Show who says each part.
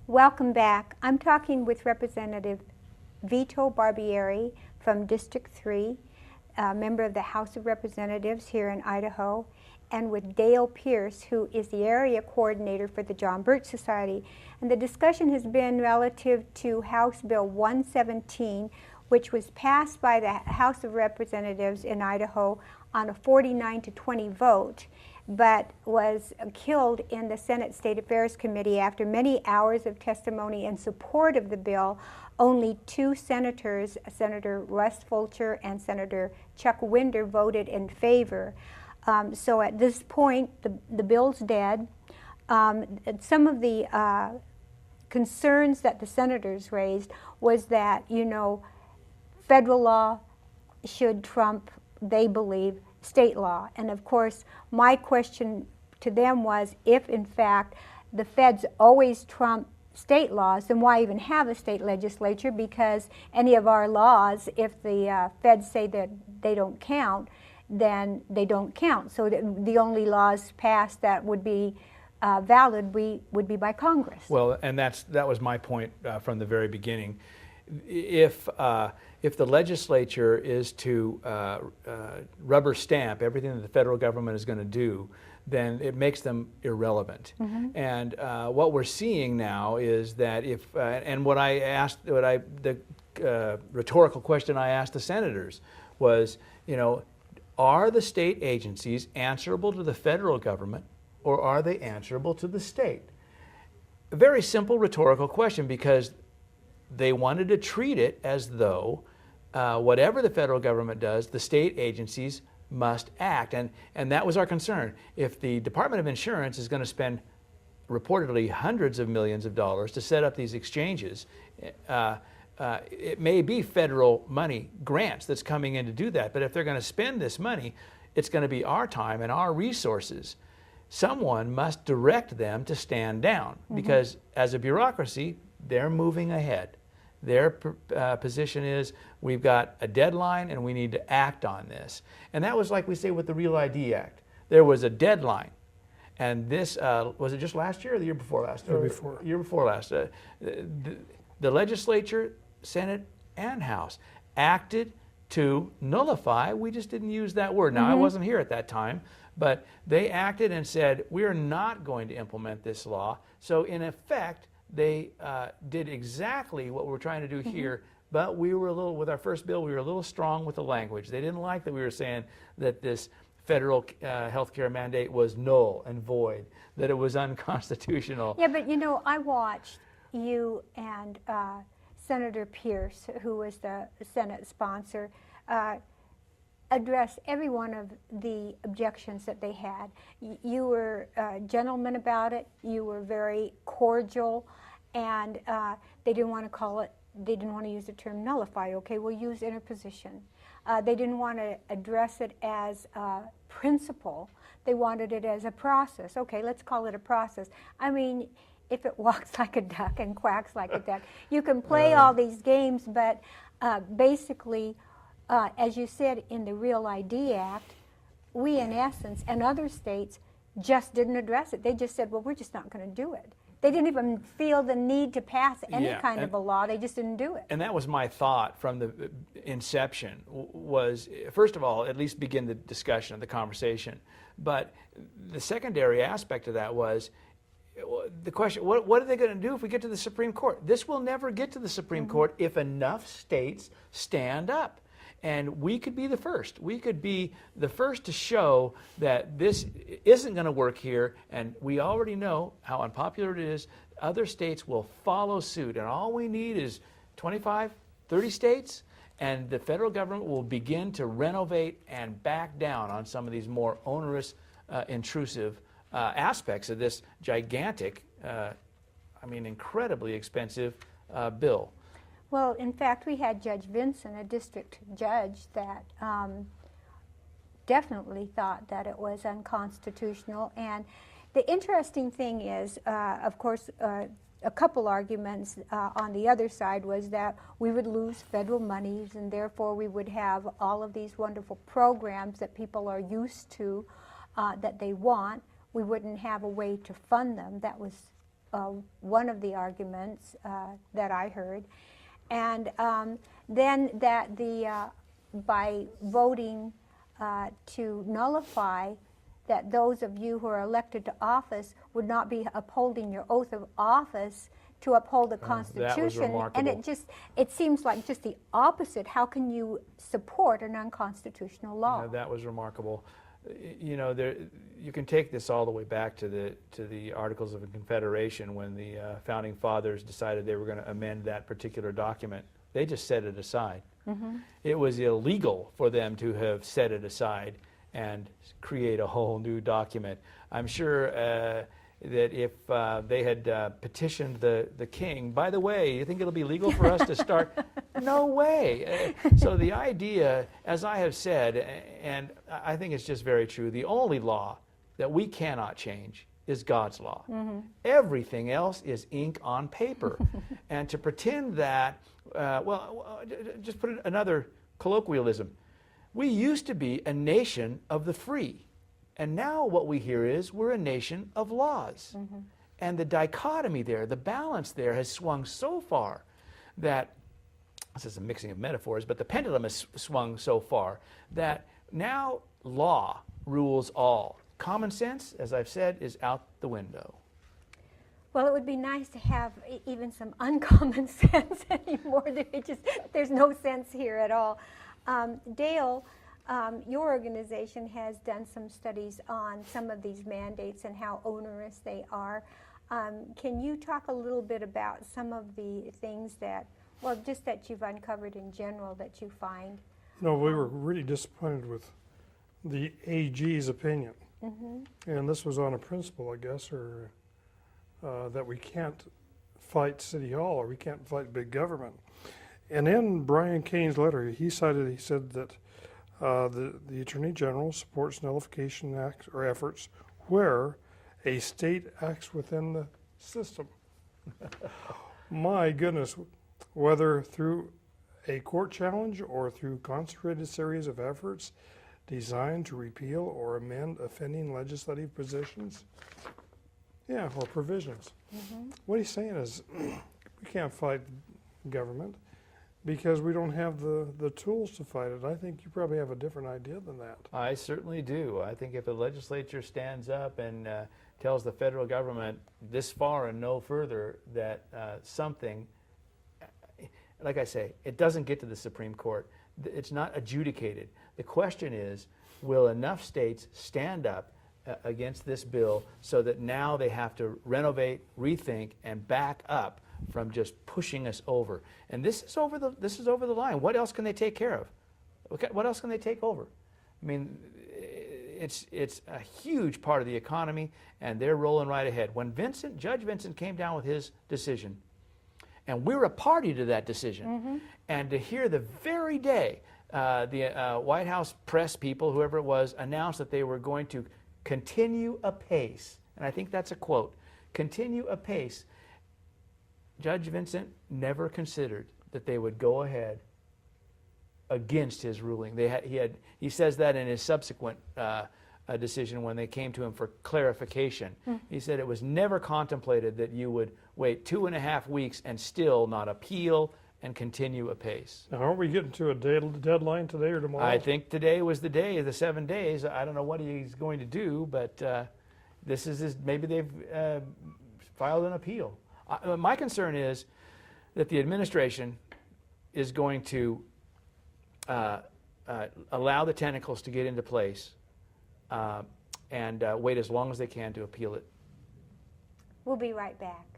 Speaker 1: Welcome back. I'm talking with Representative Vito Barbieri from District 3, a member of the House of Representatives here in Idaho, and with Dale Pearce, who is the area coordinator for the John Birch Society. And the discussion has been relative to House Bill 117, which was passed by the House of Representatives in Idaho on a 49-20 vote, but was killed in the Senate State Affairs Committee after many hours of testimony in support of the bill. Only two senators, Senator Russ Fulcher and Senator Chuck Winder, voted in favor. So at this point, the bill's dead. Some of the concerns that the senators raised was that, you know, federal law should trump, they believe, state law. And of course, my question to them was, if in fact the feds always trump state laws, then why even have a state legislature? Because any of our laws, if the feds say that they don't count, then they don't count. So the only laws passed that would be valid would be by Congress.
Speaker 2: Well, and that was my point from the very beginning. If the legislature is to rubber stamp everything that the federal government is going to do, then it makes them irrelevant. Mm-hmm. And what we're seeing now is that if and the rhetorical question I asked the senators was, you know, are the state agencies answerable to the federal government, or are they answerable to the state? A very simple rhetorical question, because they wanted to treat it as though whatever the federal government does, the state agencies must act. And that was our concern. If the Department of Insurance is going to spend reportedly hundreds of millions of dollars to set up these exchanges, it may be federal money, grants, that's coming in to do that. But if they're going to spend this money, it's going to be our time and our resources. Someone must direct them to stand down, mm-hmm. because as a bureaucracy, they're moving ahead. Their position is, we've got a deadline and we need to act on this. And that was like we say with the Real ID Act. There was a deadline. And this, was it just last year or the year before last? Year before last. The legislature, Senate, and House acted to nullify. We just didn't use that word. Now, mm-hmm. I wasn't here at that time, but they acted and said, we're not going to implement this law. So in effect, they did exactly what we're trying to do here, but we were with our first bill, we were a little strong with the language. They didn't like that we were saying that this federal health care mandate was null and void, that it was unconstitutional.
Speaker 1: Yeah, but you know, I watched you and Senator Pearce, who was the Senate sponsor, address every one of the objections that they had. You were a gentleman about it. You were very cordial, and they didn't want to call it, they didn't want to use the term nullify. Okay, we'll use interposition. They didn't want to address it as a principle. They wanted it as a process. Okay, let's call it a process. I mean, if it walks like a duck and quacks like a duck, you can play all these games, but basically, as you said in the Real ID Act, we in essence, and other states, just didn't address it. They just said, well, we're just not going to do it. They didn't even feel the need to pass any kind of a law. They just didn't do it.
Speaker 2: And that was my thought from the inception, was, first of all, at least begin the discussion, the conversation. But the secondary aspect of that was the question, what are they going to do if we get to the Supreme Court? This will never get to the Supreme mm-hmm. Court if enough states stand up. And we could be the first. We could be the first to show that this isn't going to work here, and we already know how unpopular it is. Other states will follow suit, and all we need is 25, 30 states, and the federal government will begin to renovate and back down on some of these more onerous, intrusive aspects of this gigantic, incredibly expensive bill.
Speaker 1: Well, in fact, we had Judge Vinson, a district judge, that definitely thought that it was unconstitutional. And the interesting thing is, of course, a couple arguments on the other side was that we would lose federal monies, and therefore we would have all of these wonderful programs that people are used to, that they want. We wouldn't have a way to fund them. That was one of the arguments that I heard. And then that by voting to nullify, that those of you who are elected to office would not be upholding your oath of office to uphold the Constitution.
Speaker 2: That was remarkable.
Speaker 1: And it seems like just the opposite. How can you support an unconstitutional law?
Speaker 2: That was remarkable. You know, you can take this all the way back to the Articles of Confederation, when the Founding Fathers decided they were going to amend that particular document. They just set it aside. It was illegal for them to have set it aside and create a whole new document. I'm sure that if they had petitioned the king, by the way, you think it'll be legal for us to start? No way. So the idea, as I have said, and I think it's just very true, the only law that we cannot change is God's law. Everything else is ink on paper. And to pretend that, just put another colloquialism. We used to be a nation of the free. And now what we hear is we're a nation of laws. And the dichotomy there, the balance there has swung so far that, this is a mixing of metaphors, but the pendulum has swung so far that now law rules all. Common sense, as I've said, is out the window.
Speaker 1: Well, it would be nice to have even some uncommon sense anymore. There's no sense here at all. Dale, your organization has done some studies on some of these mandates and how onerous they are. Can you talk a little bit about some of the things that, well, just that you've uncovered in general that you find?
Speaker 3: No, we were really disappointed with the AG's opinion. And this was on a principle, I guess, or that we can't fight City Hall, or we can't fight big government. And in Brian Kane's letter, he said that the Attorney General supports nullification acts or efforts where a state acts within the system. My goodness, whether through a court challenge or through concentrated series of efforts designed to repeal or amend offending legislative positions, or provisions. What he's saying is we can't fight government because we don't have the tools to fight it. I think you probably have a different idea than that.
Speaker 2: I certainly do. I think if the legislature stands up and tells the federal government this far and no further that something, like I say, it doesn't get to the Supreme Court. It's not adjudicated. The question is, will enough states stand up against this bill so that now they have to renovate, rethink, and back up from just pushing us over? And this is over the line. What else can they take care of? What else can they take over? I mean, it's a huge part of the economy, and they're rolling right ahead. When Judge Vincent came down with his decision, and we're a party to that decision, and to hear the very day the White House press people, whoever it was, announced that they were going to continue apace, and I think that's a quote, continue apace. Judge Vincent never considered that they would go ahead against his ruling. He says that in his subsequent decision when they came to him for clarification. He said it was never contemplated that you would wait 2.5 weeks and still not appeal and continue apace.
Speaker 3: Now, aren't we getting to a deadline today or tomorrow?
Speaker 2: I think today was the day, the 7 days. I don't know what he's going to do, but this is maybe they've filed an appeal. My concern is that the administration is going to allow the tentacles to get into place and wait as long as they can to appeal it.
Speaker 1: We'll be right back.